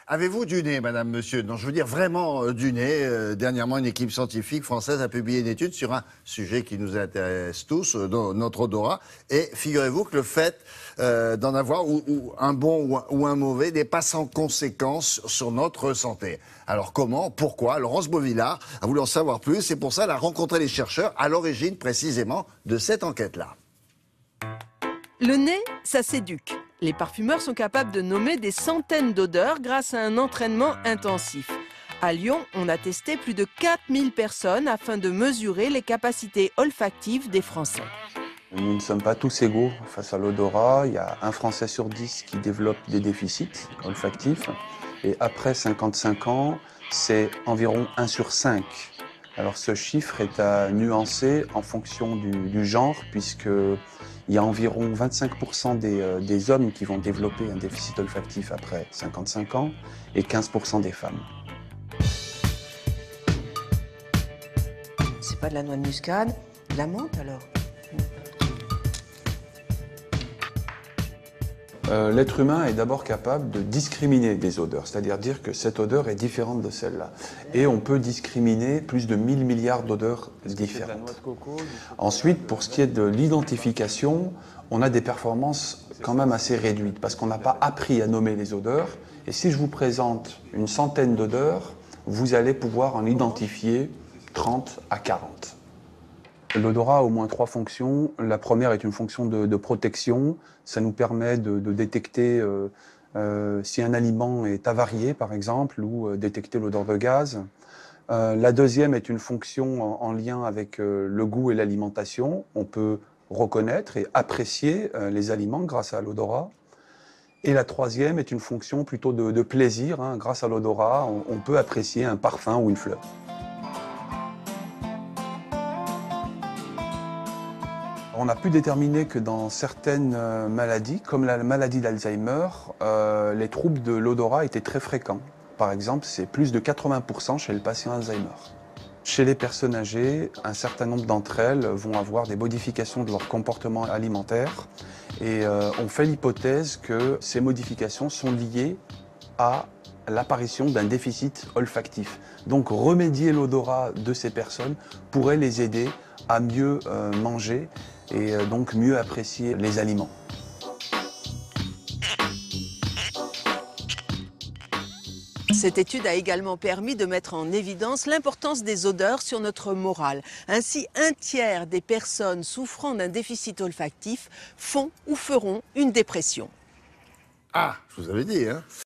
Avez-vous du nez, madame, monsieur? Non, je veux dire vraiment du nez. Dernièrement, une équipe scientifique française a publié une étude sur un sujet qui nous intéresse tous, notre odorat. Et figurez-vous que le fait d'en avoir, ou un bon ou un mauvais, n'est pas sans conséquences sur notre santé. Alors comment? Pourquoi? Laurence Beauvillard a voulu en savoir plus et pour ça, elle a rencontré les chercheurs à l'origine précisément de cette enquête-là. Le nez, ça s'éduque. Les parfumeurs sont capables de nommer des centaines d'odeurs grâce à un entraînement intensif. À Lyon, on a testé plus de 4000 personnes afin de mesurer les capacités olfactives des Français. Nous ne sommes pas tous égaux face à l'odorat. Il y a un Français sur 10 qui développe des déficits olfactifs. Et après 55 ans, c'est environ 1 sur 5. Alors ce chiffre est à nuancer en fonction du genre, puisqu'il y a environ 25% des hommes qui vont développer un déficit olfactif après 55 ans et 15% des femmes. C'est pas de la noix de muscade, de la menthe alors? L'être humain est d'abord capable de discriminer des odeurs, c'est-à-dire dire que cette odeur est différente de celle-là. Et on peut discriminer plus de 1000 milliards d'odeurs différentes. Ensuite, pour ce qui est de l'identification, on a des performances quand même assez réduites, parce qu'on n'a pas appris à nommer les odeurs. Et si je vous présente une centaine d'odeurs, vous allez pouvoir en identifier 30 à 40. L'odorat a au moins 3 fonctions. La première est une fonction de protection. Ça nous permet de détecter si un aliment est avarié, par exemple, ou détecter l'odeur de gaz. La deuxième est une fonction en lien avec le goût et l'alimentation. On peut reconnaître et apprécier les aliments grâce à l'odorat. Et la troisième est une fonction plutôt de plaisir. Grâce à l'odorat, on peut apprécier un parfum ou une fleur. On a pu déterminer que dans certaines maladies, comme la maladie d'Alzheimer, les troubles de l'odorat étaient très fréquents. Par exemple, c'est plus de 80% chez le patient Alzheimer. Chez les personnes âgées, un certain nombre d'entre elles vont avoir des modifications de leur comportement alimentaire et on fait l'hypothèse que ces modifications sont liées à l'apparition d'un déficit olfactif. Donc remédier l'odorat de ces personnes pourrait les aider à mieux manger et donc mieux apprécier les aliments. Cette étude a également permis de mettre en évidence l'importance des odeurs sur notre morale. Ainsi, un tiers des personnes souffrant d'un déficit olfactif font ou feront une dépression. Ah, je vous avais dit, hein.